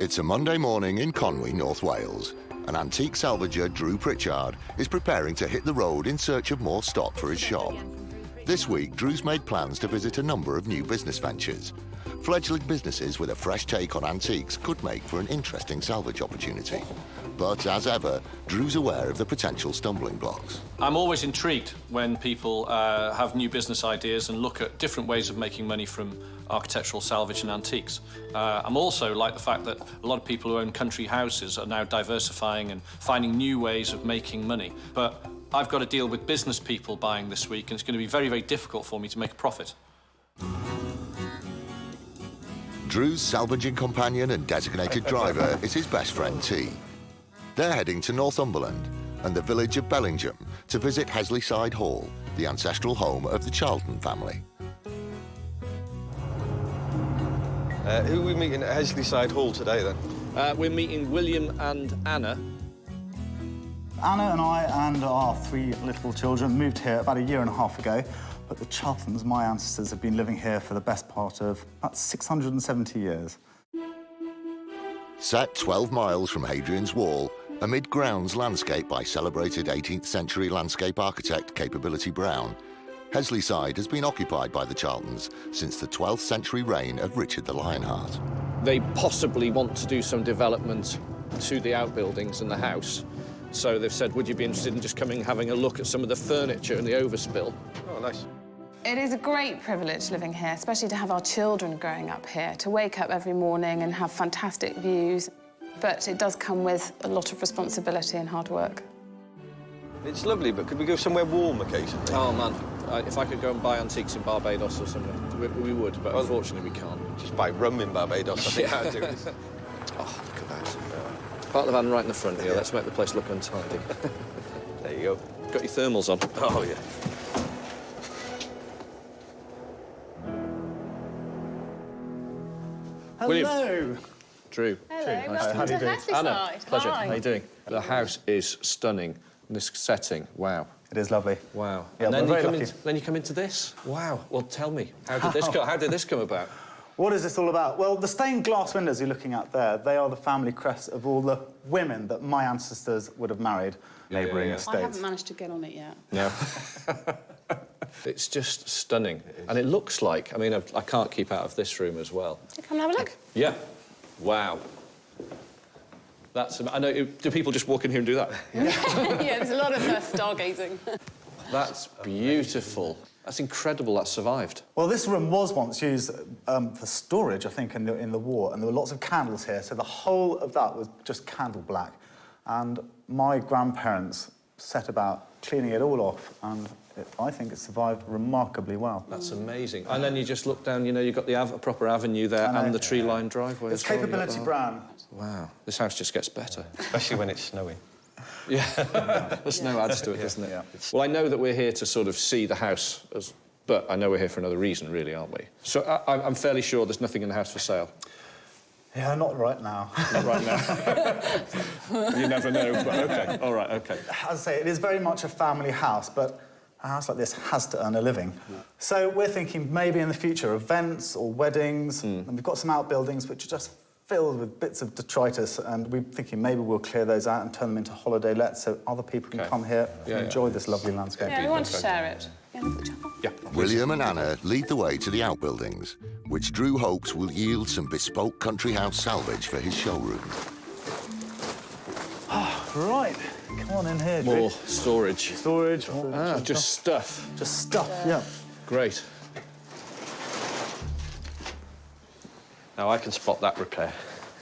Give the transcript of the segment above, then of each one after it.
It's a Monday morning in Conwy, North Wales. An antique salvager, Drew Pritchard, is preparing to hit the road in search of more stock for his shop. This week, Drew's made plans to visit a number of new business ventures. Fledgling businesses with a fresh take on antiques could make for an interesting salvage opportunity. But as ever, Drew's aware of the potential stumbling blocks. I'm always intrigued when people have new business ideas and look at different ways of making money from architectural salvage and antiques. I'm also like the fact that a lot of people who own country houses are now diversifying and finding new ways of making money. But I've got to deal with business people buying this week, and it's going to be very, very difficult for me to make a profit. Drew's salvaging companion and designated driver is his best friend, T. They're heading to Northumberland and the village of Bellingham to visit Hesley Hall, the ancestral home of the Charlton family. Who are we meeting at Hesley Hall today, then? We're meeting William and Anna. Anna and I and our 3 little children moved here about a year and a half ago, but the Charltons, my ancestors, have been living here for the best part of about 670 years. Set 12 miles from Hadrian's Wall, amid grounds landscaped by celebrated 18th century landscape architect Capability Brown, Hesley has been occupied by the Charltons since the 12th century reign of Richard the Lionheart. They possibly want to do some development to the outbuildings and the house. So they've said, would you be interested in just coming and having a look at some of the furniture and the overspill? Oh, nice. It is a great privilege living here, especially to have our children growing up here, to wake up every morning and have fantastic views. But it does come with a lot of responsibility and hard work. It's lovely, but could we go somewhere warm occasionally? Oh, man. If I could go and buy antiques in Barbados or somewhere, we would, but unfortunately we can't. Just buy rum in Barbados, I think I'd do. Oh, look at that. Park the van right in the front here. Yeah. Let's make the place look untidy. There you go. Got your thermals on? Oh, yeah. Hello. William. Drew. Hello, Nice how do you do? Anna, pleasure. Hi. How you doing? The house is stunning. This setting, wow. It is lovely. Wow. Yeah, and then we're you, very lucky. then you come into this? Wow. Well, tell me, how did this come about? What is this all about? Well, the stained glass windows you're looking at there, they are the family crests of all the women that my ancestors would have married, neighbouring estates. I haven't managed to get on it yet. No. It's just stunning. And it looks like, I mean, I can't keep out of this room as well. You come and have a look. Yeah. Wow. I know, do people just walk in here and do that? Yeah, there's a lot of stargazing. That's beautiful. That's incredible that survived. Well, this room was once used for storage, I think, in the war, and there were lots of candles here, so the whole of that was just candle black. And my grandparents set about cleaning it all off, and I think it survived remarkably well. That's amazing. And then you just look down, you know, you've got the proper avenue there and the tree-lined driveway. It's Capability Brown. Wow, this house just gets better. Especially when it's snowing. Yeah, the snow adds to it, doesn't it? Yeah. Well, I know that we're here to sort of see the house, but I know we're here for another reason, really, aren't we? So I'm fairly sure there's nothing in the house for sale. Yeah, not right now. Not right now. You never know, but OK. All right, OK. As I say, it is very much a family house, but a house like this has to earn a living. So we're thinking maybe in the future events or weddings, and we've got some outbuildings which are just filled with bits of detritus, and we're thinking maybe we'll clear those out and turn them into holiday lets so other people can come here and enjoy this lovely landscape. Yeah, we want to share it. Yeah, look at the chapel. Yeah. William and Anna lead the way to the outbuildings, which Drew hopes will yield some bespoke country house salvage for his showroom. Right, come on in here, More Drew. storage. Storage. Just stuff. Just stuff, yeah. Great. Now I can spot that repair.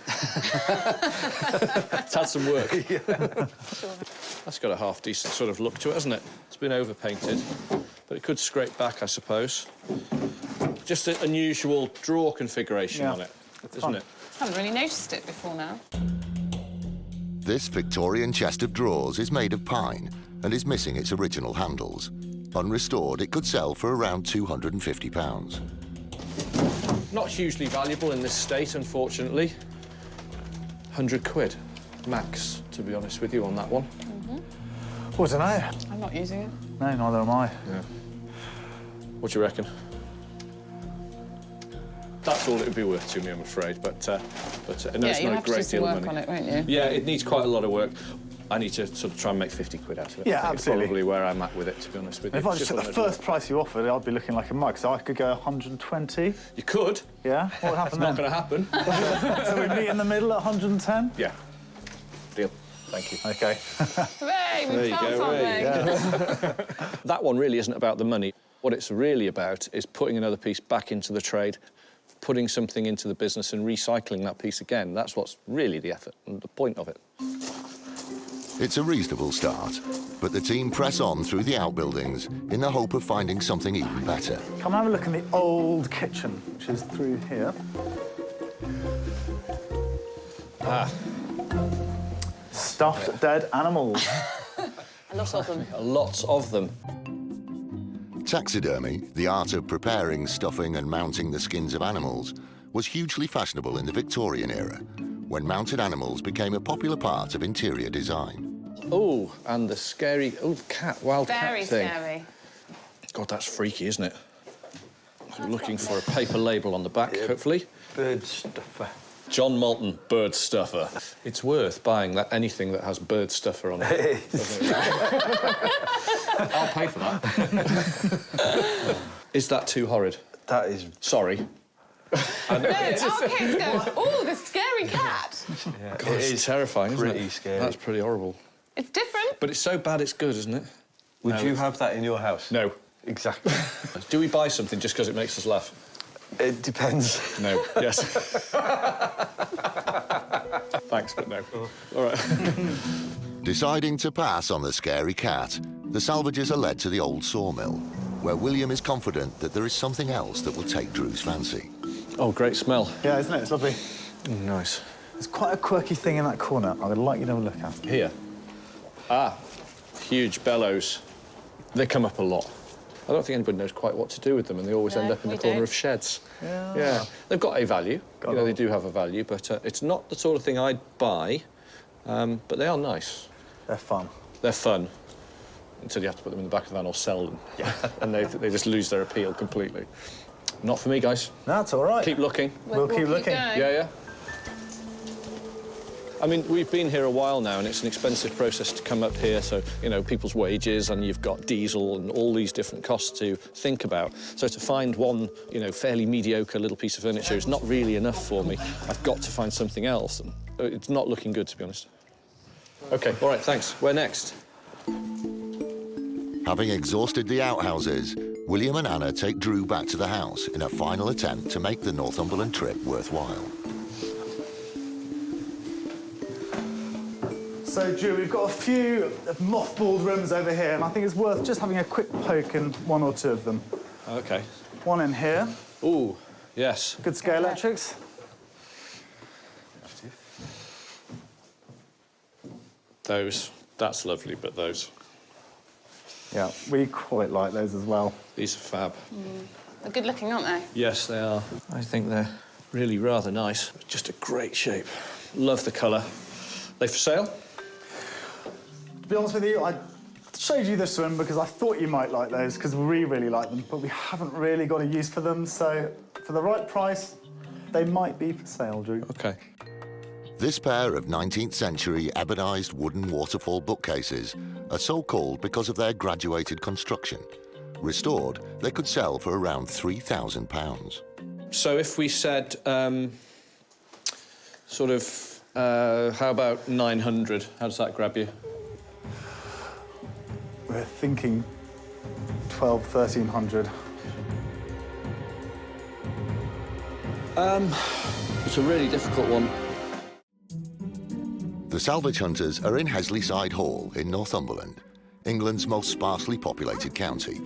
It's had some work. Yeah. That's got a half-decent sort of look to it, hasn't it? It's been overpainted, but it could scrape back, I suppose. Just an unusual drawer configuration on it, isn't it? I haven't really noticed it before now. This Victorian chest of drawers is made of pine and is missing its original handles. Unrestored, it could sell for around £250. Not hugely valuable in this state, unfortunately. 100 quid, max, to be honest with you, on that one. Well, I don't know. I'm not using it. No, neither am I. Yeah. What do you reckon? That's all it would be worth to me, I'm afraid. But no, Yeah, it's you'll not a have to do great some deal of work money. on it, won't you? Yeah, it needs quite a lot of work. I need to sort of try and make 50 quid out of it. Yeah, I think absolutely. It's probably where I'm at with it, to be honest with you. If I just took the wanted first price you offered, I'd be looking like a mug, so I could go 120. You could. Yeah? What would happen Not then? going to happen. So we meet in the middle at 110? Yeah. Deal. Thank you. OK. Hooray, There we've you found go, something. That one really isn't about the money. What it's really about is putting another piece back into the trade, putting something into the business and recycling that piece again. That's what's really the effort and the point of it. It's a reasonable start, but the team press on through the outbuildings in the hope of finding something even better. Come and have a look in the old kitchen, which is through here. Stuffed dead animals. A lot of them. Lots of them. Taxidermy, the art of preparing, stuffing and mounting the skins of animals, was hugely fashionable in the Victorian era, when mounted animals became a popular part of interior design. Oh, and the scary, wild Very cat thing. scary. God, that's freaky, isn't it? So we're looking for a paper label on the back, hopefully. Bird stuffer. John Malton, bird stuffer. It's worth buying anything that has bird stuffer on it. I'll pay for that. Is that too horrid? That is... Sorry. No, our kids go, oh, the scary cat. Yeah, God, it's terrifying, isn't it? pretty scary. That's pretty horrible. It's different. But it's so bad it's good, isn't it? Would you have that in your house? No. Exactly. Do we buy something just because it makes us laugh? It depends. No. Yes. Thanks, but no. All right. Deciding to pass on the scary cat, the salvagers are led to the old sawmill, where William is confident that there is something else that will take Drew's fancy. Oh, great smell. Yeah, isn't it? It's lovely. Nice. There's quite a quirky thing in that corner I would like you to have a look at. Here. Huge bellows. They come up a lot. I don't think anybody knows quite what to do with them, and they always end up in the corner of sheds. Yeah. They've got a value. They do have a value, but it's not the sort of thing I'd buy, but they are nice. They're fun. They're fun, until you have to put them in the back of the van or sell them. Yeah. And they just lose their appeal completely. Not for me, guys. That's all right. Keep looking. We'll keep looking. going. Yeah. I mean, we've been here a while now, and it's an expensive process to come up here. So, people's wages, and you've got diesel and all these different costs to think about. So to find one, fairly mediocre little piece of furniture is not really enough for me. I've got to find something else. And it's not looking good, to be honest. OK, all right, thanks. Where next? Having exhausted the outhouses, William and Anna take Drew back to the house in a final attempt to make the Northumberland trip worthwhile. So, Drew, we've got a few mothballed rooms over here, and I think it's worth just having a quick poke in one or two of them. OK. One in here. Ooh, yes. Good scale electrics. Those. That's lovely, but those. Yeah, we quite like those as well. These are fab. They're good looking, aren't they? Yes, they are. I think they're really rather nice. Just a great shape. Love the colour. They for sale? To be honest with you, I showed you this one because I thought you might like those, because we really like them, but we haven't really got a use for them, so for the right price, they might be for sale, Drew. OK. This pair of 19th century ebonized wooden waterfall bookcases are so called because of their graduated construction. Restored, they could sell for around £3,000. So if we said, how about 900? How does that grab you? We're thinking 1,200, 1,300. It's a really difficult one. The Salvage Hunters are in Hesley-side Hall in Northumberland, England's most sparsely populated county.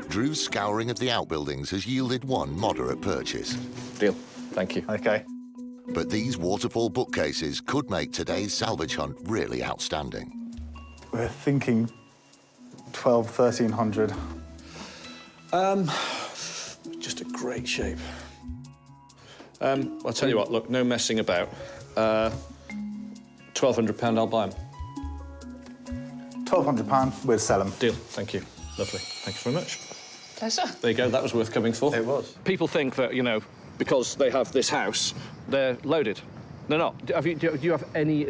Drew's scouring of the outbuildings has yielded one moderate purchase. Deal. Thank you. OK. But these waterfall bookcases could make today's salvage hunt really outstanding. We're thinking 1,200, 1,300. Just a great shape. I'll tell you what, look, no messing about. £1,200, I'll buy them. £1,200, we'll sell them. Deal. Thank you. Lovely. Thank you very much. Pleasure. There you go. That was worth coming for. It was. People think that, because they have this house, they're loaded. They're not. Do you have any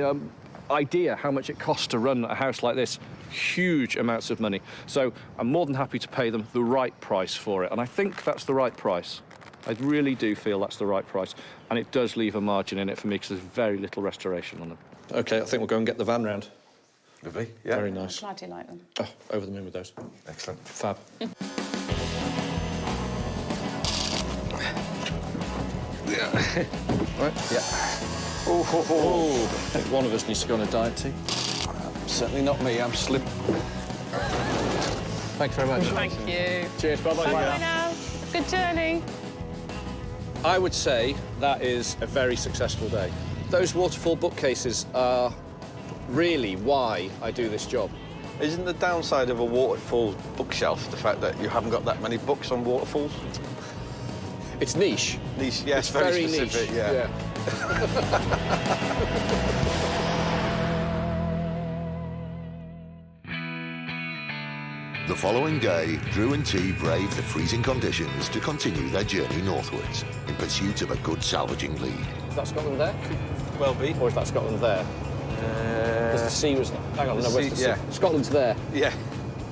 idea how much it costs to run a house like this? Huge amounts of money. So I'm more than happy to pay them the right price for it, and I think that's the right price. I really do feel that's the right price, and it does leave a margin in it for me because there's very little restoration on them. OK, I think we'll go and get the van round. Lovely, yeah. Very nice. I'm glad you like them. Oh, over the moon with those. Excellent. Fab. Yeah. Right, yeah. Oh, ho, ho. I think one of us needs to go on a diet tea. Certainly not me, I'm slim. Thank you very much. Thank you. Cheers, bye-bye. Bye now. Good journey. I would say that is a very successful day. Those waterfall bookcases are really why I do this job. Isn't the downside of a waterfall bookshelf the fact that you haven't got that many books on waterfalls? It's niche. Niche, yeah, It's very very specific, niche. yeah. The following day, Drew and T braved the freezing conditions to continue their journey northwards in pursuit of a good salvaging lead. Is that Scotland there? Well be. Or is that Scotland there? Because the sea was... Hang on, the no, where's sea- the sea? yeah. Scotland's there. Yeah,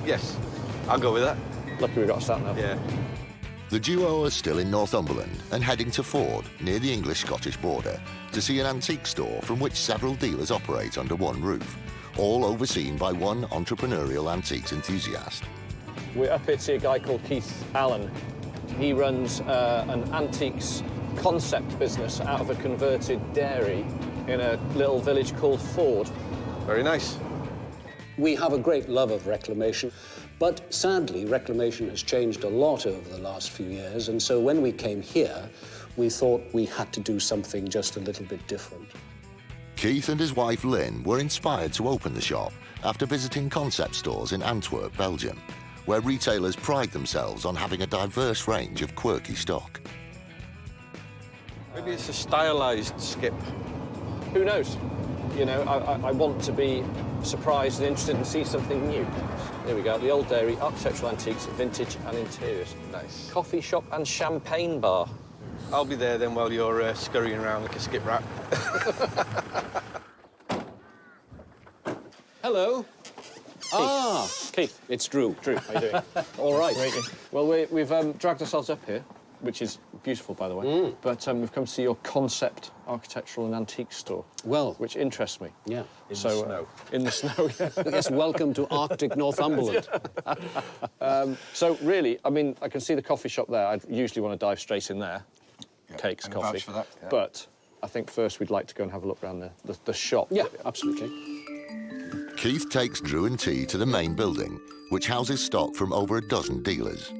yes. I'll go with that. Lucky we got a sat nav. Yeah. The duo are still in Northumberland and heading to Ford, near the English-Scottish border, to see an antique store from which several dealers operate under one roof, all overseen by one entrepreneurial antiques enthusiast. We're up here to see a guy called Keith Allen. He runs an antiques concept business out of a converted dairy in a little village called Ford. Very nice. We have a great love of reclamation, but sadly, reclamation has changed a lot over the last few years, and so when we came here, we thought we had to do something just a little bit different. Keith and his wife Lynn were inspired to open the shop after visiting concept stores in Antwerp, Belgium, where retailers pride themselves on having a diverse range of quirky stock. Maybe it's a stylised skip. Who knows? You know, I want to be surprised and interested and see something new. Here we go, the old dairy, architectural antiques, vintage and interiors. Nice. Coffee shop and champagne bar. I'll be there then while you're scurrying around like a skip rat. Hello. Keith. It's Drew. Drew, how you doing? All right. Well, we've dragged ourselves up here, which is beautiful, by the way. But we've come to see your concept architectural and antique store. Well, which interests me. yeah. In the snow. In the snow, yeah. Yes, welcome to Arctic Northumberland. So really, I mean, I can see the coffee shop there. I'd usually want to dive straight in there. Yeah, Cakes, and coffee. vouch for that, yeah. But I think first we'd like to go and have a look around the shop. Yeah, absolutely. Keith takes Drew and T to the main building, which houses stock from over a dozen dealers.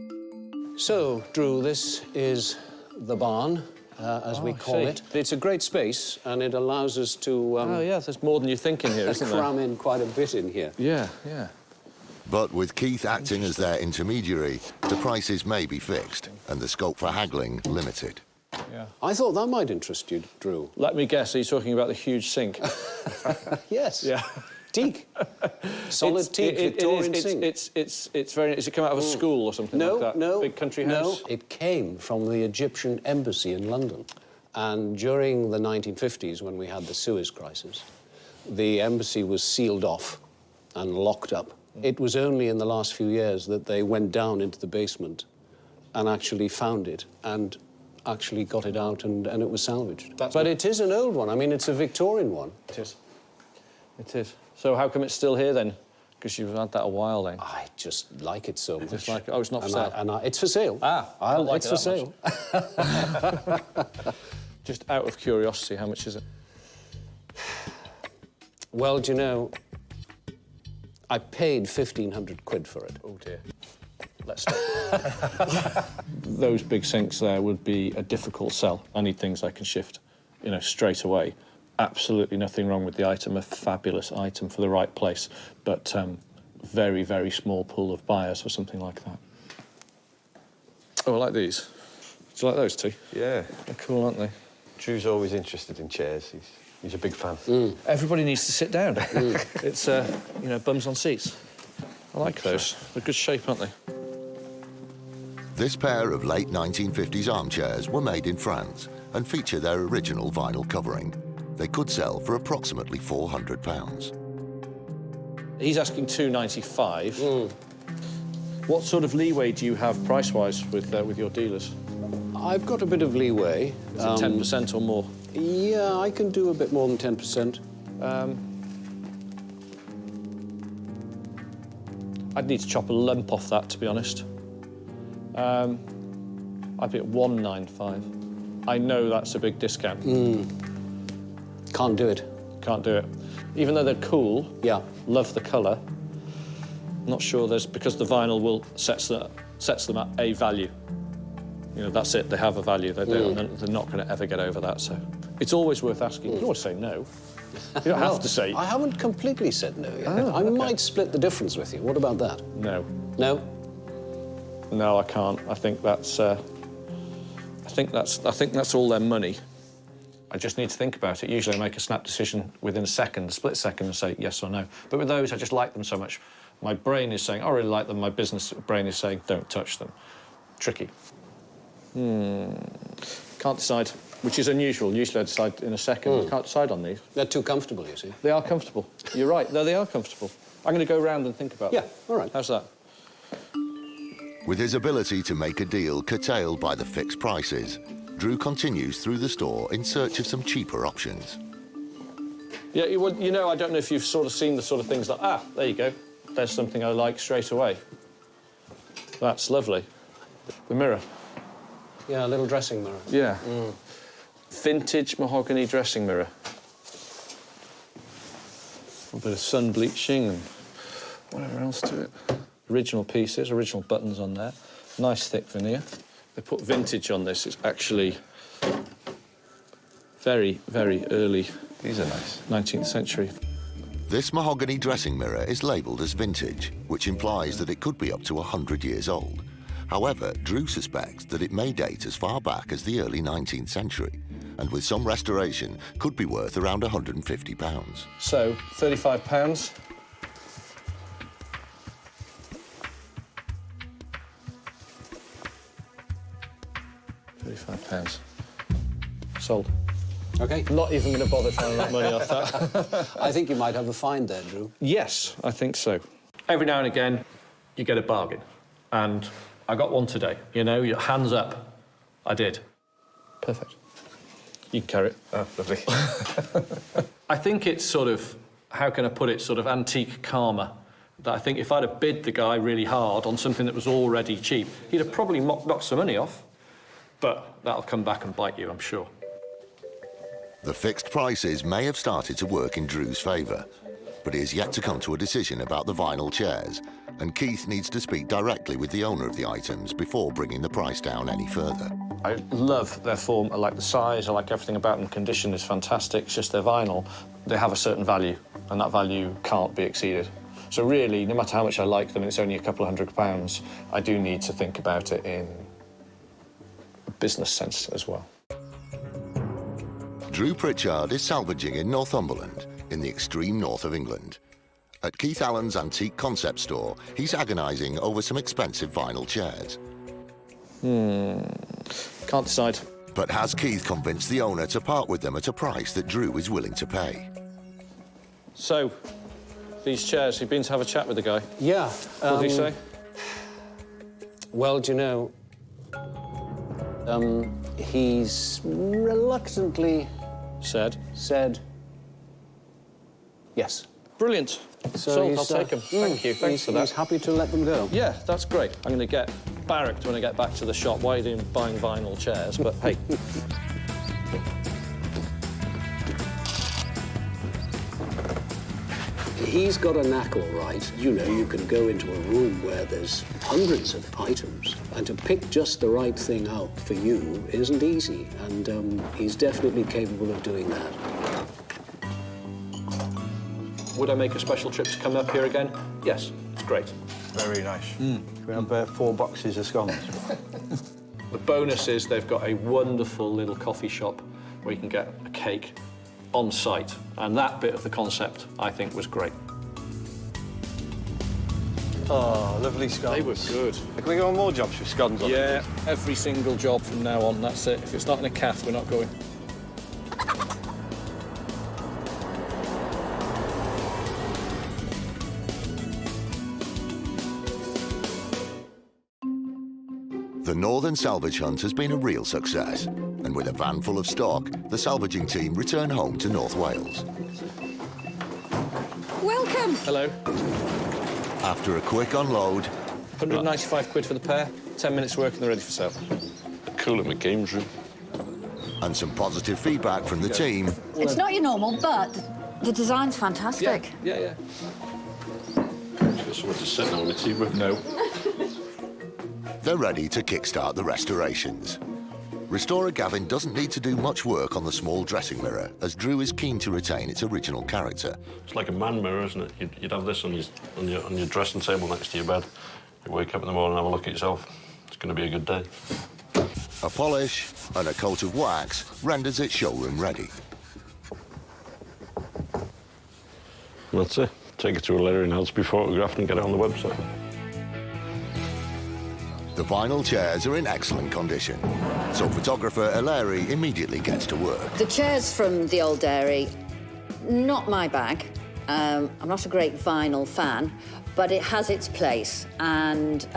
So, Drew, this is the barn, as we I call see. it. It's a great space, and it allows us to Oh, yeah, there's more than you think in here, isn't there? cram in quite a bit in here. Yeah, yeah. But with Keith acting as their intermediary, the prices may be fixed and the scope for haggling limited. Yeah. I thought that might interest you, Drew. Let me guess, are you talking about the huge sink? Yes. Yeah. Teak. Solid teak, Victorian sink. It's very... Does it come out of a school or something No, like that? no. Big country house? No, it came from the Egyptian embassy in London. And during the 1950s, when we had the Suez crisis, the embassy was sealed off and locked up. It was only in the last few years that they went down into the basement and actually found it and actually got it out and it was salvaged. But it is an old one. I mean, it's a Victorian one. It is. It is. So how come it's still here, then? Because you've had that a while, then. I just like it so much. Just like it. Oh, it's not for sale? It's for sale. Ah, I don't like it's it for that sale. Just out of curiosity, how much is it? Well, do you know, I paid 1,500 quid for it. Oh, dear. Let's stop. Those big sinks there would be a difficult sell. I need things I can shift, you know, straight away. Absolutely nothing wrong with the item, a fabulous item for the right place, but very, very small pool of buyers for something like that. Oh, I like these. Do you like those too? Yeah. They're cool, aren't they? Drew's always interested in chairs. He's a big fan. Everybody needs to sit down. It's, you know, bums on seats. I like those. They're good shape, aren't they? This pair of late 1950s armchairs were made in France and feature their original vinyl covering. They could sell for approximately £400. He's asking £295. What sort of leeway do you have price-wise with your dealers? I've got a bit of leeway. Is it 10% or more? Yeah, I can do a bit more than 10%. I'd need to chop a lump off that, to be honest. I'd be at 195. I know that's a big discount. Can't do it. Can't do it. Even though they're cool, Yeah. love the colour, not sure there's... because the vinyl will sets them at a value. You know, that's it, they have a value. They're not going to ever get over that, so... It's always worth asking. You can always say no. You don't have to say... I haven't completely said no yet. I might split the difference with you. What about that? No. No? No, I can't. I think that's... I think that's all their money. I just need to think about it. Usually I make a snap decision within a second, a split second, and say yes or no. But with those, I just like them so much. My brain is saying, I really like them. My business brain is saying, don't touch them. Tricky. Can't decide, which is unusual. Usually I decide in a second. I can't decide on these. They're too comfortable, you see. They are comfortable. You're right. No, they are comfortable. I'm going to go round and think about them. Yeah, all right. How's that? With his ability to make a deal curtailed by the fixed prices, Drew continues through the store in search of some cheaper options. Yeah, you know, I don't know if you've sort of seen the sort of things like, there you go. There's something I like straight away. That's lovely. The mirror. Yeah, a little dressing mirror. Yeah. Vintage mahogany dressing mirror. A bit of sun bleaching and whatever else to it. Original pieces, original buttons on there. Nice thick veneer. They put vintage on this. It's actually very, very early. These are nice. 19th century. This mahogany dressing mirror is labelled as vintage, which implies that it could be up to 100 years old. However, Drew suspects that it may date as far back as the early 19th century, and with some restoration, could be worth around £150. So, £35. £35. Sold. OK. Not even going to bother trying to make money off that. I think you might have a find there, Drew. Yes, I think so. Every now and again, you get a bargain. And I got one today. You know, your hands up. I did. Perfect. You can carry it. Oh, lovely. I think it's sort of, how can I put it, sort of antique karma. That I think if I'd have bid the guy really hard on something that was already cheap, he'd have probably knocked some money off. But that'll come back and bite you, I'm sure. The fixed prices may have started to work in Drew's favour, but he has yet to come to a decision about the vinyl chairs, and Keith needs to speak directly with the owner of the items before bringing the price down any further. I love their form. I like the size. I like everything about them. Condition is fantastic. It's just their vinyl. They have a certain value, and that value can't be exceeded. So really, no matter how much I like them, it's only a couple of £100, I do need to think about it in a business sense as well. Drew Pritchard is salvaging in Northumberland, in the extreme north of England. At Keith Allen's antique concept store, he's agonising over some expensive vinyl chairs. Can't decide. But has Keith convinced the owner to part with them at a price that Drew is willing to pay? So, these chairs, you've been to have a chat with the guy? Yeah. What did he say? Well, do you know, he's reluctantly said yes. Brilliant. So Sold, I'll take them. Thank you. Thanks for that. He's happy to let them go. Yeah, that's great. I'm going to get barracked when I get back to the shop. Why are you doing buying vinyl chairs? But hey. He's got a knack, all right. You know, you can go into a room where there's hundreds of items, and to pick just the right thing out for you isn't easy, and he's definitely capable of doing that. Would I make a special trip to come up here again? Yes, it's great. Very nice. Can we have 4 boxes of scones? The bonus is they've got a wonderful little coffee shop where you can get a cake on site, and that bit of the concept, I think, was great. Oh, lovely scones. They were good. Can we go on more jobs with scones on? Yeah, every single job from now on, that's it. If it's not in a calf, we're not going. The Northern Salvage Hunt has been a real success, and with a van full of stock, the salvaging team return home to North Wales. Welcome. Hello. After a quick unload, 195 quid for the pair, 10 minutes work and they're ready for sale. Cool at my games room. and some positive feedback from the team, It's not your normal, but the design's fantastic. Yeah. Got somewhere to sit now in the tea room. No. they're ready to kickstart the restorations. Restorer Gavin doesn't need to do much work on the small dressing mirror, as Drew is keen to retain its original character. It's like a man mirror, isn't it? You'd have this on your dressing table next to your bed. You wake up in the morning and have a look at yourself. It's going to be a good day. A polish and a coat of wax renders it showroom ready. That's it. Take it to a lettering house, be photographed and get it on the website. The vinyl chairs are in excellent condition, so photographer Eleri immediately gets to work. The chairs from the old dairy, not my bag. I'm not a great vinyl fan, but it has its place. And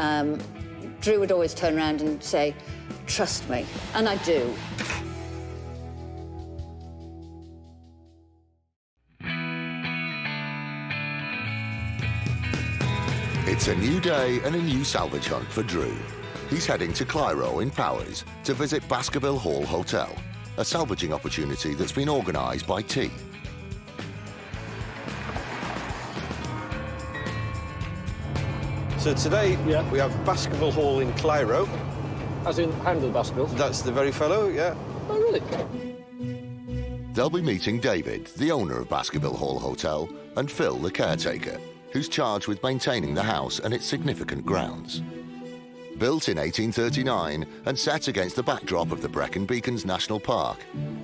Drew would always turn around and say, "Trust me," and I do. It's a new day and a new salvage hunt for Drew. He's heading to Clyro in Powers to visit Baskerville Hall Hotel, a salvaging opportunity that's been organised by T. So today we have Baskerville Hall in Clyro. As in handle Baskerville? That's the very fellow, yeah. Oh, really? They'll be meeting David, the owner of Baskerville Hall Hotel, and Phil, the caretaker, who's charged with maintaining the house and its significant grounds. Built in 1839 and set against the backdrop of the Brecon Beacons National Park,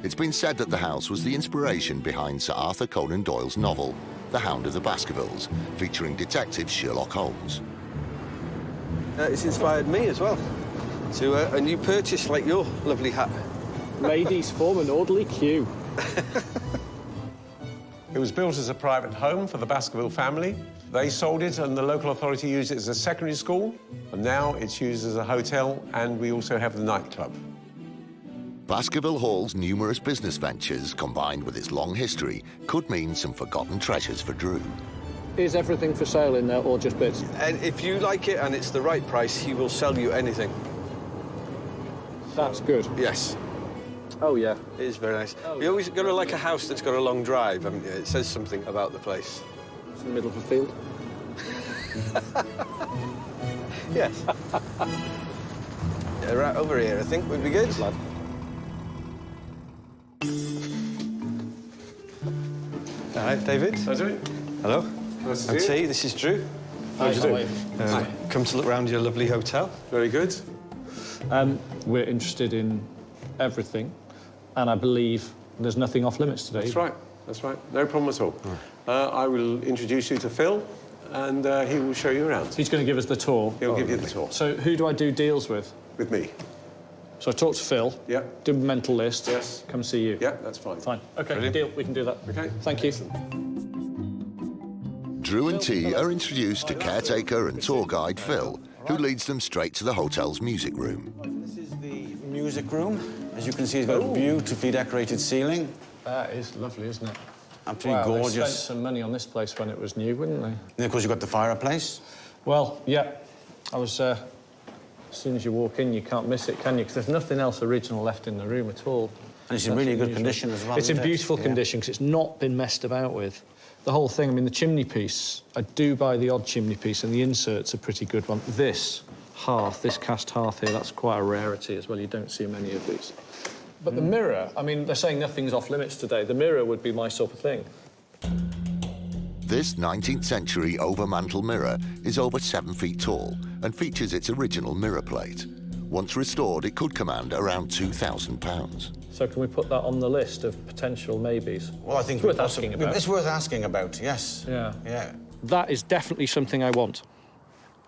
it's been said that the house was the inspiration behind Sir Arthur Conan Doyle's novel, The Hound of the Baskervilles, featuring Detective Sherlock Holmes. It's inspired me as well to a new purchase like your lovely hat. Ladies form an orderly queue. It was built as a private home for the Baskerville family. They sold it and the local authority used it as a secondary school, and now it's used as a hotel, and we also have the nightclub. Baskerville Hall's numerous business ventures, combined with its long history, could mean some forgotten treasures for Drew. Is everything for sale in there or just bits? And if you like it and it's the right price, he will sell you anything. That's good. Yes. Oh, yeah. It is very nice. You always got to like a house that's got a long drive. I mean, it says something about the place. It's in the middle of a field. Yes. Yeah, right over here, I think, would be good. Lad. Hi, David. How's it? Hello. Nice to I'm see you. T, this is Drew. How's it doing? Come to look round your lovely hotel. Very good. We're interested in everything, and I believe there's nothing off limits today. That's right. That's right. No problem at all. I will introduce you to Phil, and he will show you around. He's going to give us the tour. He'll give you the tour. So who do I do deals with? With me. So I talk to Phil. Yeah. Do a mental list. Yes. Come see you. Yeah, that's fine. Fine. Okay, Brilliant. deal. We can do that. Okay. Thank you. Drew and T are introduced to caretaker and tour guide Phil, who leads them straight to the hotel's music room. This is the music room. As you can see, it's got a beautifully decorated ceiling. That is lovely, isn't it? Absolutely Wow, They gorgeous. spent some money on this place when it was new, wouldn't they? And of course, you've got the fireplace. Well, yeah. I was... as soon as you walk in, you can't miss it, can you? Because there's nothing else original left in the room at all. And it's in That's really good unusual. condition as well. It's in isn't it? beautiful Yeah. condition because it's not been messed about with. The whole thing, I mean, the chimney piece, I do buy the odd chimney piece, and the insert's a pretty good one. This hearth, this cast hearth here, that's quite a rarity as well. You don't see many of these. But the mirror, I mean, they're saying nothing's off limits today. The mirror would be my sort of thing. This 19th century overmantel mirror is over 7 feet tall and features its original mirror plate. Once restored, it could command around £2,000. So can we put that on the list of potential maybes? Well, I think it's worth asking about. It's worth asking about, yes. Yeah. Yeah. That is definitely something I want.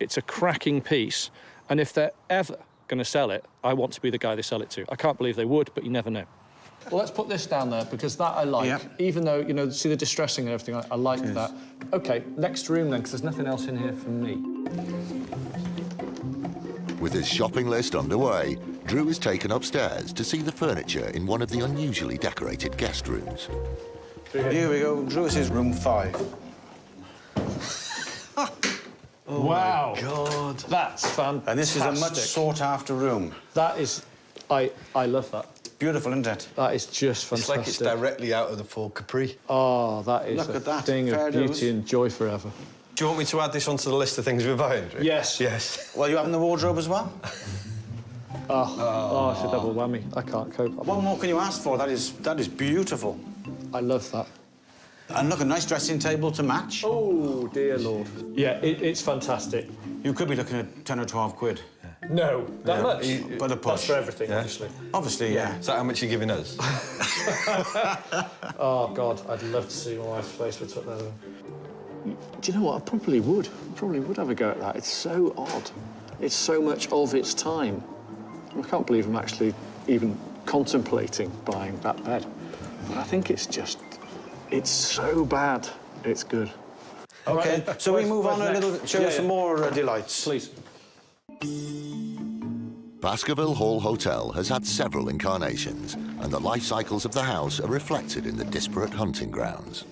It's a cracking piece, and if they're ever going to sell it, I want to be the guy they sell it to. I can't believe they would, but you never know. Well, let's put this down there, because that I like. Yep. Even though, you know, see the distressing and everything, I like that. OK, next room, then, because there's nothing else in here for me. With his shopping list underway, Drew is taken upstairs to see the furniture in one of the unusually decorated guest rooms. Here we go. Drew, this is room 5. Oh, wow. God. That's fantastic. And this is a much sought-after room. That is... I love that. Beautiful, isn't it? That is just fantastic. It's like it's directly out of the Fort Capri. Oh, that is Look at that. thing Fair of beauty dues. and joy forever. Do you want me to add this onto the list of things we're buying, Drew? Yes. Yes. Well, you having the wardrobe as well? Oh, it's a double whammy. I can't cope. What more can you ask for? That is beautiful. I love that. And look, a nice dressing table to match. Oh, dear Lord. Yeah, it's fantastic. You could be looking at 10 or 12 quid. No, that much? But a push. That's for everything, obviously. Obviously, yeah. Is that how much you're giving us? Oh, God, I'd love to see my wife's face with something there. Do you know what? I probably would. Have a go at that. It's so odd. It's so much of its time. I can't believe I'm actually even contemplating buying that bed. But I think it's just... It's so bad. It's good. OK, Right, so we move on a next? little... Show us some more delights. Please. Baskerville Hall Hotel has had several incarnations, and the life cycles of the house are reflected in the disparate hunting grounds.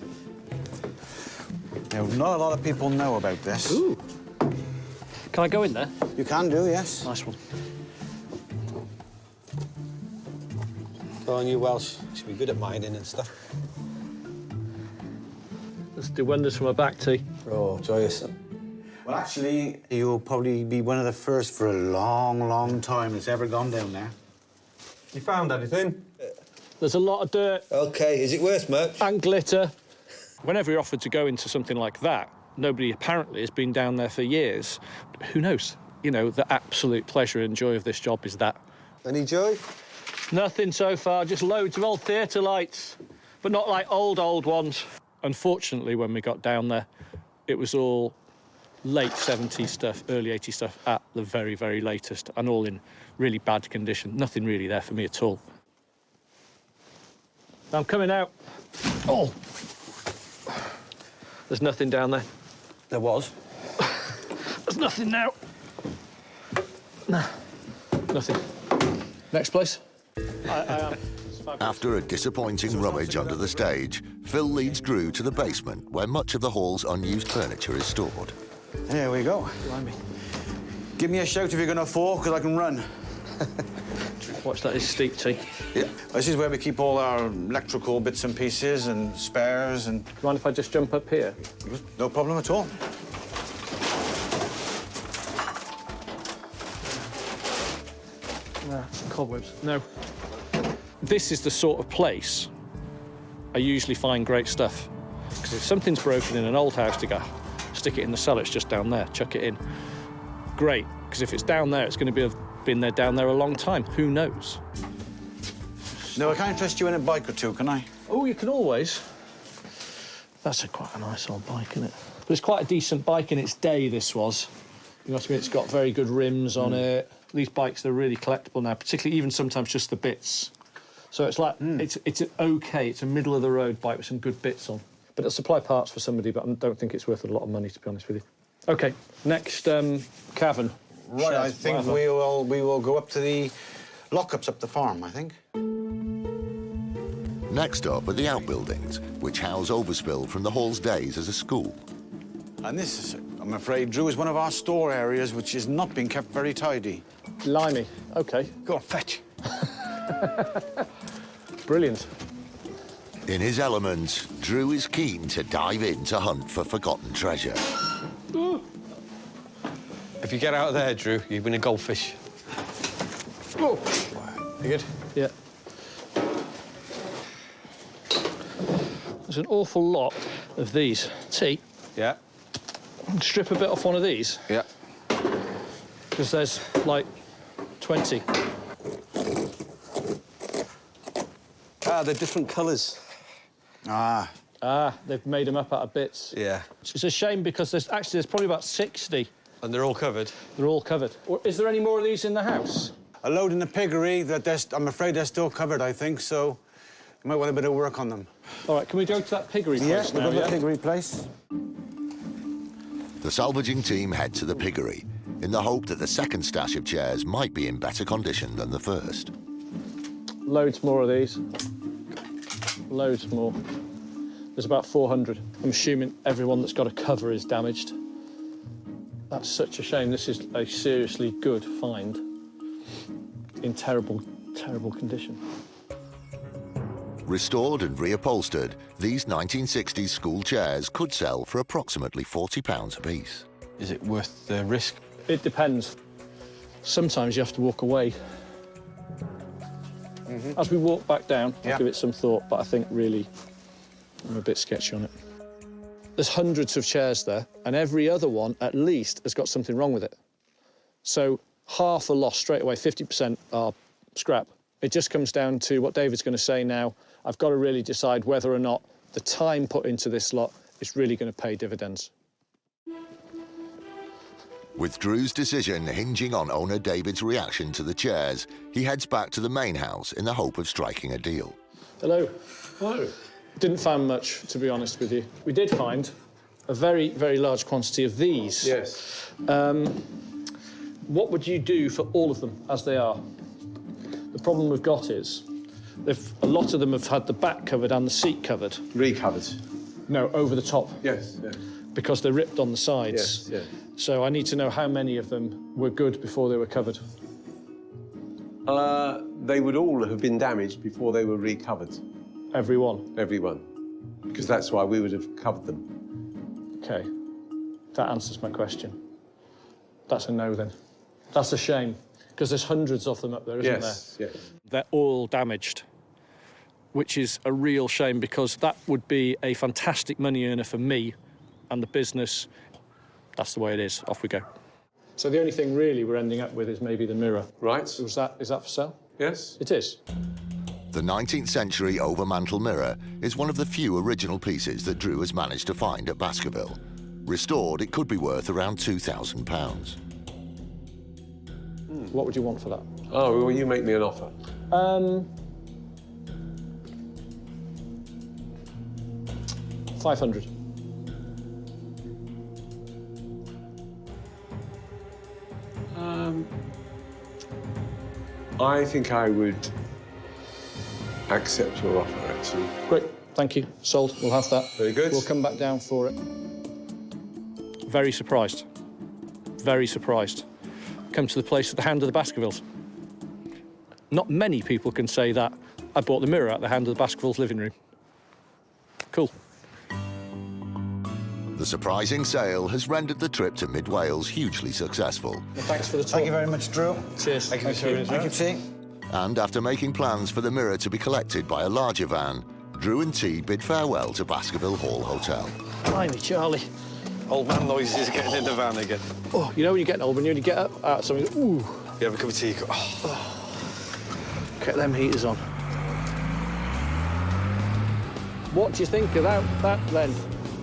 Now, not a lot of people know about this. Ooh. Can I go in there? You can do, yes. Nice one. Go on, you Welsh. You should be good at mining and stuff. Let's do wonders from a back tee. Oh, joyous. Well, actually, you'll probably be one of the first for a long, long time that's ever gone down there. You found anything? There's a lot of dirt. OK, is it worth much? And glitter. Whenever you're offered to go into something like that, nobody apparently has been down there for years. Who knows? You know, the absolute pleasure and joy of this job is that. Any joy? Nothing so far, just loads of old theatre lights, but not like old ones. Unfortunately, when we got down there, it was all late 70s stuff, early 80s stuff at the very, very latest, and all in really bad condition. Nothing really there for me at all. I'm coming out. Oh! There's nothing down there. There was. There's nothing now. Nah, nothing. Next place. I am. After a disappointing rummage under the stage, Phil leads Drew to the basement, where much of the hall's unused furniture is stored. There we go. Blimey. Give me a shout if you're going to fall, because I can run. Watch that, is steep tea. Yeah. This is where we keep all our electrical bits and pieces and spares and... Mind if I just jump up here? No problem at all. Nah, cobwebs. No. This is the sort of place I usually find great stuff. Because if something's broken in an old house, to go, stick it in the cellar, it's just down there, chuck it in. Great, because if it's down there, it's going to have been there down there a long time. Who knows? No, I can't trust you in a bike or two, can I? Oh, you can always. That's quite a nice old bike, isn't it? But it's quite a decent bike in its day, this was. You know what I mean? It's got very good rims on it. These bikes, they're really collectible now, particularly even sometimes just the bits. So it's like, it's OK, it's a middle-of-the-road bike with some good bits on. But it'll supply parts for somebody, but I don't think it's worth a lot of money, to be honest with you. OK, next cavern. Right, I think we will go up to the lockups up the farm, I think. Next up are the outbuildings, which house overspill from the hall's days as a school. And this, is, I'm afraid, Drew, is one of our store areas which is not being kept very tidy. Limey, OK. Go on, fetch. Brilliant. In his element, Drew is keen to dive in to hunt for forgotten treasure. If you get out of there, Drew, you win a goldfish. Oh. You good? Yeah. There's an awful lot of these. Tea. Yeah. Strip a bit off one of these. Yeah. Because there's, like, 20. Ah, they're different colours. Ah, they've made them up out of bits. Yeah. It's a shame because there's probably about 60 And they're all covered? They're all covered. Is there any more of these in the house? A load in the piggery, I'm afraid they're still covered, I think, so you might want a bit of work on them. All right, can we go to that piggery place now? We'll go to the piggery place. The salvaging team head to the piggery in the hope that the second stash of chairs might be in better condition than the first. Loads more of these. Loads more. There's about 400. I'm assuming everyone that's got a cover is damaged. That's such a shame. This is a seriously good find in terrible, terrible condition. Restored and reupholstered, these 1960s school chairs could sell for approximately £40 apiece. Is it worth the risk? It depends. Sometimes you have to walk away. As we walk back down, I'll give it some thought, but I think really I'm a bit sketchy on it. There's hundreds of chairs there, and every other one, at least, has got something wrong with it. So half are lost straight away, 50% are scrap. It just comes down to what David's going to say now. I've got to really decide whether or not the time put into this lot is really going to pay dividends. With Drew's decision hinging on owner David's reaction to the chairs, he heads back to the main house in the hope of striking a deal. Hello. Hello. Didn't find much, to be honest with you. We did find a very, very large quantity of these. Yes. What would you do for all of them as they are? The problem we've got is a lot of them have had the back covered and the seat covered. Recovered. No, over the top. Yes, yes. Because they're ripped on the sides. Yes, yes. So I need to know how many of them were good before they were covered. They would all have been damaged before they were recovered. Every one? Every one. Because that's why we would have covered them. OK. That answers my question. That's a no, then. That's a shame, because there's hundreds of them up there, isn't there? Yes. They're all damaged, which is a real shame, because that would be a fantastic money earner for me and the business. That's the way it is. Off we go. So the only thing really we're ending up with is maybe the mirror. Right. Is that for sale? Yes. It is. The 19th century overmantel mirror is one of the few original pieces that Drew has managed to find at Baskerville. Restored, it could be worth around £2,000. What would you want for that? Oh, well, you make me an offer. 500. I think I would accept your offer, actually. Great, thank you. Sold. We'll have that. Very good. We'll come back down for it. Very surprised. Very surprised. Come to the place at the hand of the Baskervilles. Not many people can say that. I bought the mirror at the hand of the Baskervilles' living room. Cool. The surprising sale has rendered the trip to mid-Wales hugely successful. Well, thanks for the talk. Thank you very much, Drew. Cheers. Thank you, T. And after making plans for the mirror to be collected by a larger van, Drew and T bid farewell to Baskerville Hall Hotel. Blimey, Charlie. Old man noises getting in the van again. Oh, you know when you get old, when you get up out of something, ooh. You have a cup of tea? Oh. Get them heaters on. What do you think of that then?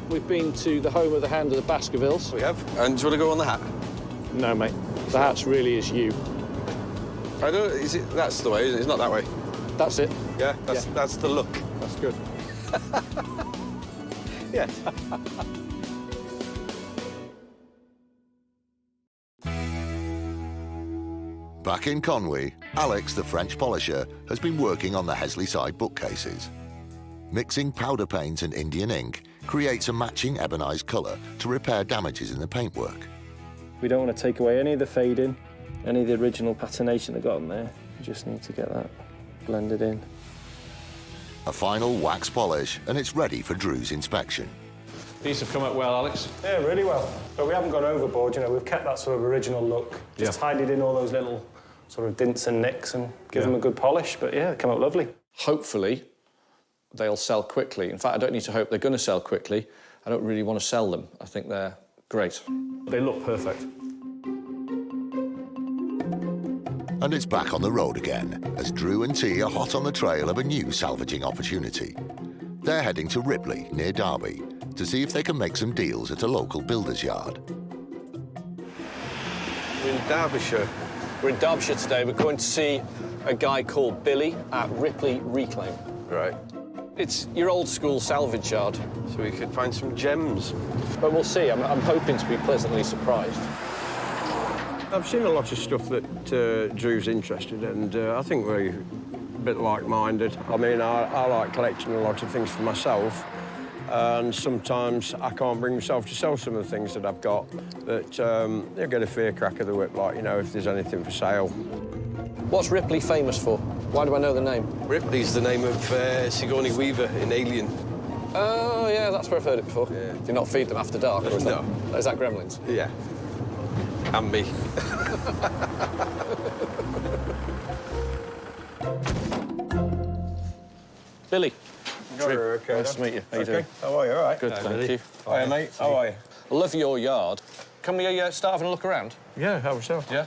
We've been to the home of the hand of the Baskervilles. We have. And do you want to go on the hat? No, mate. The hat's really is you. I don't. Is it? That's the way. Isn't it? It's not that way. That's it. Yeah. That's the look. That's good. Yeah. Back in Conwy, Alex, the French polisher, has been working on the Hesley-side bookcases. Mixing powder paint and Indian ink creates a matching ebonized colour to repair damages in the paintwork. We don't want to take away any of the fading, any of the original patination that got on there. We just need to get that blended in. A final wax polish, and it's ready for Drew's inspection. These have come out well, Alex. Yeah, really well. But we haven't gone overboard, you know, we've kept that sort of original look. Just tidied in all those little sort of dints and nicks and give them a good polish. But yeah, they come out lovely. Hopefully, they'll sell quickly. In fact, I don't need to hope they're going to sell quickly. I don't really want to sell them. I think they're great. They look perfect. And it's back on the road again, as Drew and T are hot on the trail of a new salvaging opportunity. They're heading to Ripley, near Derby, to see if they can make some deals at a local builder's yard. We're in Derbyshire. We're in Derbyshire today. We're going to see a guy called Billy at Ripley Reclaim. Right. It's your old school salvage yard. So we could find some gems. But we'll see. I'm hoping to be pleasantly surprised. I've seen a lot of stuff that Drew's interested in, and I think we're a bit like-minded. I mean, I like collecting a lot of things for myself, and sometimes I can't bring myself to sell some of the things that I've got, but they'll get a fair crack of the whip, like, you know, if there's anything for sale. What's Ripley famous for? Why do I know the name? Ripley's the name of Sigourney Weaver in Alien. Oh, yeah, that's where I've heard it before. Yeah. Do you not feed them after dark? Or is No. Is that Gremlins? Yeah. And me. Billy. Drew, okay, nice to meet you. How you doing? How are you? All right? Good, thank you. Hi, mate. How are you? I love your yard. Can we start having a look around? Yeah, how so? Yeah.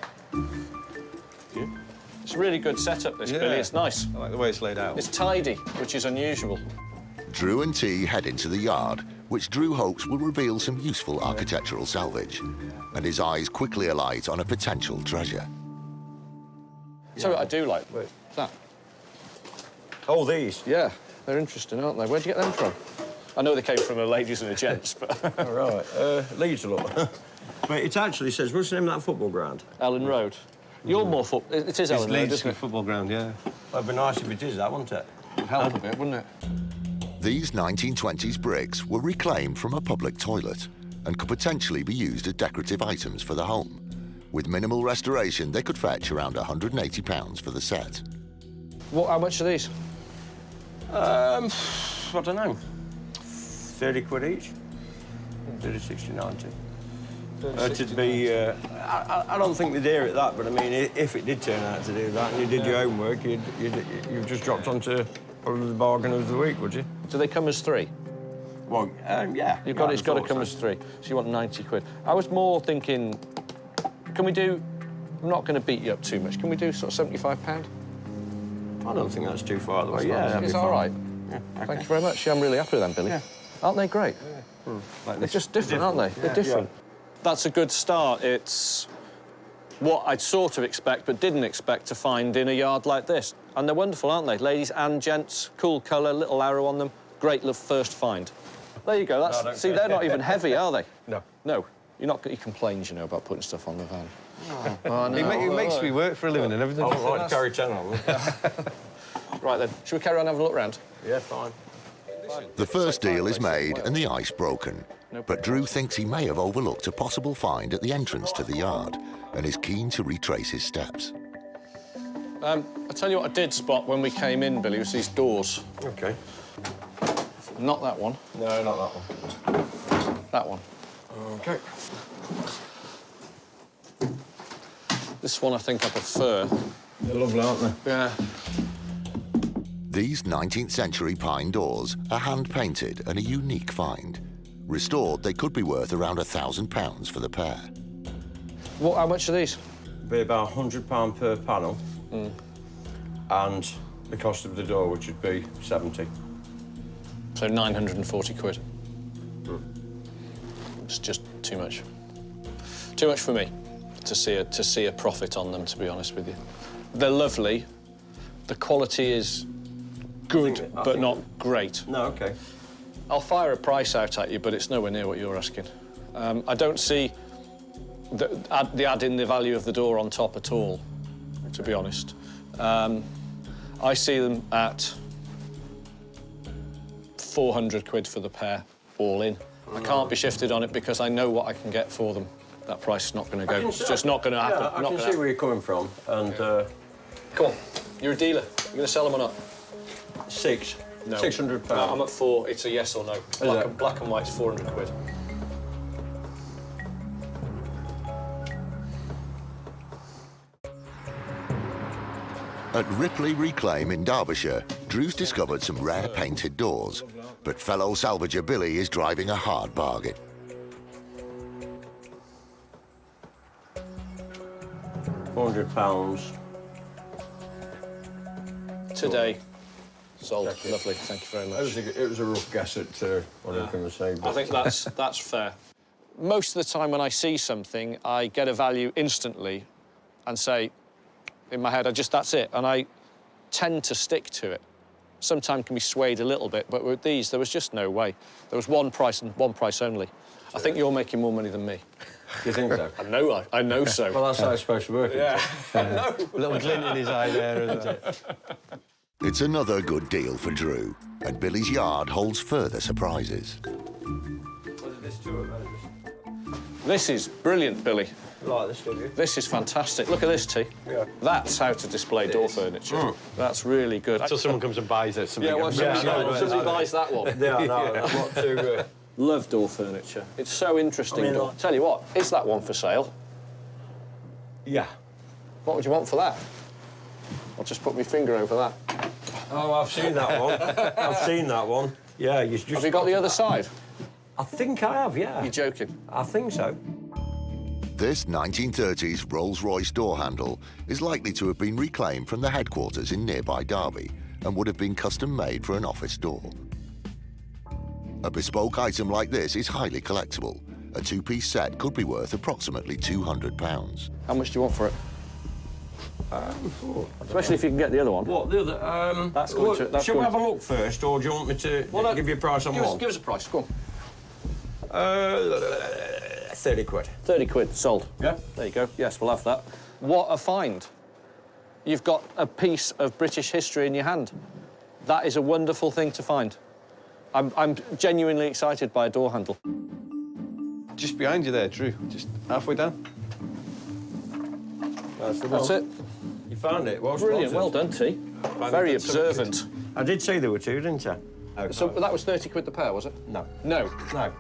It's a really good setup, this, Billy. It's nice. I like the way it's laid out. It's tidy, which is unusual. Drew and T head into the yard, which Drew hopes will reveal some useful architectural salvage, and his eyes quickly alight on a potential treasure. So what I do like that. Oh, these? Yeah, they're interesting, aren't they? Where'd you get them from? I know they came from a ladies and a gents, but... All right. Leeds a lot. Wait, it actually says, what's the name of that football ground? Ellen Road. You're more It is Ellen Road, isn't it? football ground, yeah. That'd be nice if it is, that, wouldn't it? Help a bit, wouldn't it? These 1920s bricks were reclaimed from a public toilet and could potentially be used as decorative items for the home. With minimal restoration, they could fetch around £180 for the set. How much are these? I don't know. 30 quid each? 30, 60, 90. It'd be... I don't think they dare at that, but I mean, if it did turn out to do that and you did your homework, you've just dropped onto probably the bargain of the week, would you? Do they come as three? Well, yeah. It's got to come as three. So you want 90 quid. I was more thinking, can we do... I'm not going to beat you up too much. Can we do sort of £75? I don't think that's too far away. Yeah, it's all right. Yeah, okay. Thank you very much. Yeah, I'm really happy with them, Billy. Yeah. Aren't they great? Yeah. Like they're just different, aren't they? Yeah. They're different. Yeah. That's a good start. It's what I'd sort of expect but didn't expect to find in a yard like this. And they're wonderful, aren't they? Ladies and gents, cool colour, little arrow on them. Great first find. There you go. See, they're not even heavy, are they? No. No. He complains, you know, about putting stuff on the van. Oh, no. He makes me work for a living and everything. I don't like to carry 10 on. Right, then. Should we carry on having a look round? Yeah, fine. The first deal is made and the ice broken, but Drew thinks he may have overlooked a possible find at the entrance to the yard and is keen to retrace his steps. I'll tell you what I did spot when we came in, Billy, was these doors. OK. Not that one. No, not that one. That one. OK. This one I think I prefer. They're lovely, aren't they? Yeah. These 19th century pine doors are hand-painted and a unique find. Restored, they could be worth around £1,000 for the pair. How much are these? Be about £100 per panel. And the cost of the door, which would be 70. So 940 quid. It's just too much. Too much for me to see a profit on them, to be honest with you. They're lovely. The quality is good, but not great. No, OK. I'll fire a price out at you, but it's nowhere near what you're asking. I don't see the add in the value of the door on top at all, to be honest. I see them at 400 quid for the pair, all in. I can't be shifted on it because I know what I can get for them. That price is not going to go. It's just not going to happen. Yeah, I can see where you're coming from, and... Come on, you're a dealer. You're going to sell them or not? 6. No. £600. No, I'm at 4. It's a yes or no. Black and white's 400 quid. At Ripley Reclaim in Derbyshire, Drew's discovered some rare painted doors, but fellow salvager Billy is driving a hard bargain. £400. Today. Sold. Lovely. Thank you very much. It was a rough guess at what I was going to say. But... I think that's fair. Most of the time when I see something, I get a value instantly and say, in my head, that's it. And I tend to stick to it. Sometimes can be swayed a little bit, but with these, there was just no way. There was one price and one price only. I think you're making more money than me. You think so? I know so. Well, that's how it's supposed to work. Yeah. I know. A little glint in his eye there, isn't it? It's another good deal for Drew, and Billy's yard holds further surprises. This is brilliant, Billy. You like this, don't you? This is fantastic. Look at this, T. Yeah. That's how to display door furniture. That's really good. Until someone comes and buys it. Yeah, well, somebody buys that one. Yeah, no, I'm not too... Love door furniture. It's so interesting. I mean, Tell you what, is that one for sale? Yeah. What would you want for that? I'll just put my finger over that. Oh, I've seen that one. I've seen that one. Yeah, you just... Have you got the other side? I think I have, yeah. You're joking? I think so. This 1930s Rolls Royce door handle is likely to have been reclaimed from the headquarters in nearby Derby and would have been custom made for an office door. A bespoke item like this is highly collectible. A two-piece set could be worth approximately £200. How much do you want for it? Especially if you can get the other one. What, the other? That's good. Shall we have a look first, or do you want me to give you a price on one? Give us a price, go on. 30 quid. 30 quid, sold. Yeah? There you go. Yes, we'll have that. What a find. You've got a piece of British history in your hand. That is a wonderful thing to find. I'm genuinely excited by a door handle. Just behind you there, Drew. Just halfway down. That's it. You found it? Well Brilliant. spotted. Well done, T. Very observant. I did say there were two, didn't I? Oh, So that was 30 quid the pair, was it? No. No. No.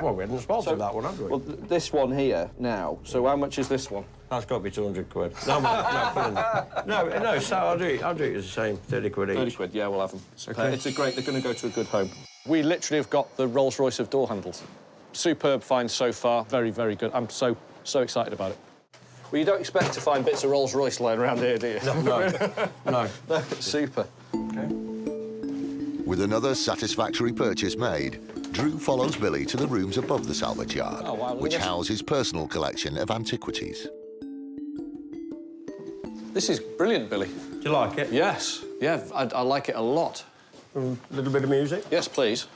Well, we hadn't spotted that one, had we? Well, this one here now. So how much is this one? That's got to be 200 quid. No, no, so I'll do it as the same, 30 quid each. 30 quid, yeah, we'll have them. Okay. It's a great, they're going to go to a good home. We literally have got the Rolls Royce of door handles. Superb find so far, very, very good. I'm so excited about it. Well, you don't expect to find bits of Rolls Royce lying around here, do you? No. Super. Okay. With another satisfactory purchase made, Drew follows Billy to the rooms above the salvage yard, which house his personal collection of antiquities. This is brilliant, Billy. Do you like it? Yes. Yeah, I like it a lot. A little bit of music? Yes, please.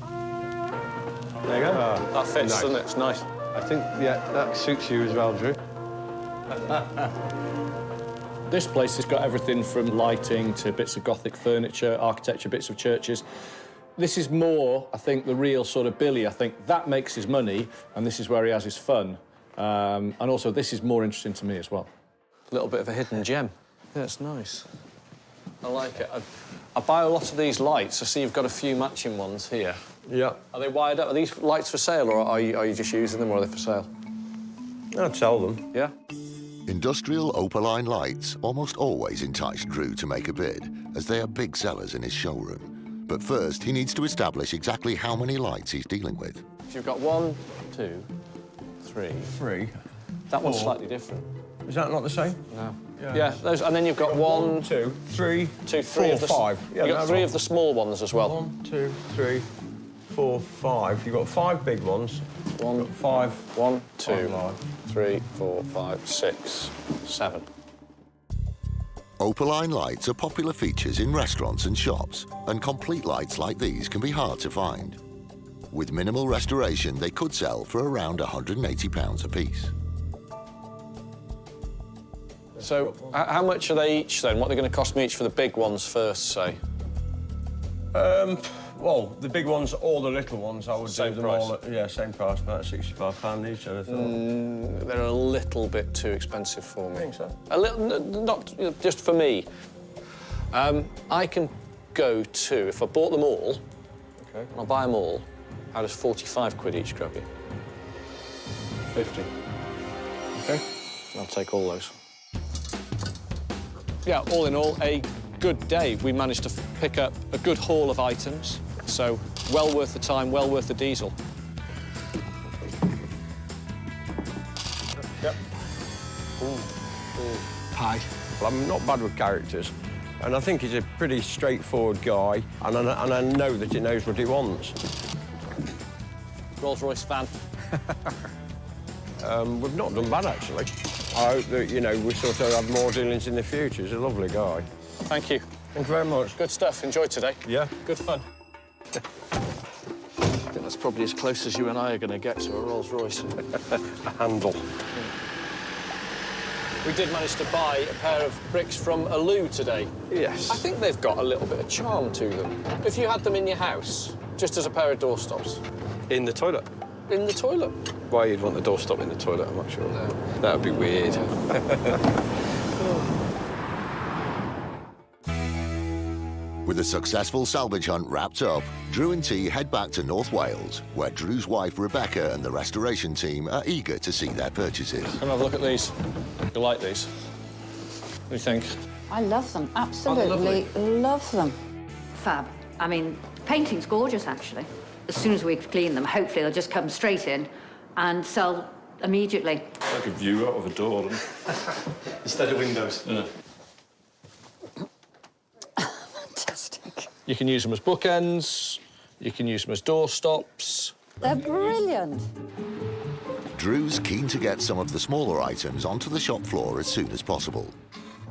There you go. That fits, doesn't it? It's nice. I think, yeah, that suits you as well, Drew. This place has got everything from lighting to bits of Gothic furniture, architecture, bits of churches. This is more, I think, the real sort of Billy. I think that makes his money, and this is where he has his fun. And also, this is more interesting to me as well. A little bit of a hidden gem. Yeah, it's nice. I like it. I buy a lot of these lights. I see you've got a few matching ones here. Yeah. Are they wired up? Are these lights for sale, or are you just using them, or are they for sale? I'd sell them. Yeah? Industrial Opaline lights almost always entice Drew to make a bid, as they are big sellers in his showroom. But first, he needs to establish exactly how many lights he's dealing with. So you've got 1, 2, 3. 3. That one's 4. slightly different. Is that not the same? No. Yeah, those, and then you've got 1, 2, 3, 2, 3 4, of the 5. Yeah, you've got 3 of the small ones as well. 1, 2, 3, 4, 5. You've got 5 big ones. 1, 5. 1, 2, 3, 4, 5, 6, 7. Opaline lights are popular features in restaurants and shops, and complete lights like these can be hard to find. With minimal restoration, they could sell for around £180 a piece. So, how much are they each then? What are they going to cost me each for the big ones first, say? Well, the big ones or the little ones, I would Same do them price. all at, yeah, same price, about £65 each, I thought. They're a little bit too expensive for me. I think so. A little, not just for me. I can go to, if I bought them all, Okay. I'll buy them all, how does 45 quid each grab you? 50. Okay. I'll take all those. Yeah, all in all, a good day. We managed to pick up a good haul of items, so well worth the time, well worth the diesel. Yep. Hi. Well, I'm not bad with characters, and I think he's a pretty straightforward guy, and I know that he knows what he wants. Rolls Royce fan? We've not done bad, actually. I hope that, you know, we sort of have more dealings in the future. He's a lovely guy. Thank you. Thank you very much. Good stuff. Enjoyed today. Yeah. Good fun. I think that's probably as close as you and I are going to get to a Rolls Royce. A handle. We did manage to buy a pair of bricks from a loo today. Yes. I think they've got a little bit of charm to them. If you had them in your house, just as a pair of doorstops. In the toilet? In the toilet. Why you'd want the doorstop in the toilet, I'm not sure. No. That would be weird. With a successful salvage hunt wrapped up, Drew and T head back to North Wales, where Drew's wife Rebecca and the restoration team are eager to see their purchases. Come have a look at these. You like these? What do you think? I love them, absolutely love them. Fab. I mean, painting's gorgeous, actually. As soon as we clean them, hopefully they'll just come straight in and sell immediately. Like a view out of a door. Instead of windows. Yeah. Fantastic. You can use them as bookends. You can use them as doorstops. They're brilliant. Drew's keen to get some of the smaller items onto the shop floor as soon as possible.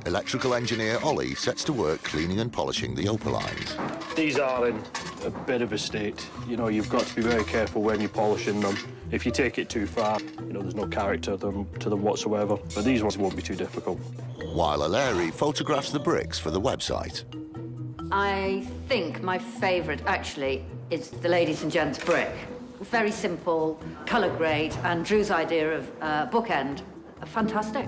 Electrical engineer Ollie sets to work cleaning and polishing the opalines. These are in a bit of a state. You know, you've got to be very careful when you're polishing them. If you take it too far, you know, there's no character to them whatsoever. But these ones won't be too difficult. While Aleri photographs the bricks for the website. I think my favourite, actually, is the ladies and gents brick. Very simple, colour grade, and Drew's idea of bookend, fantastic.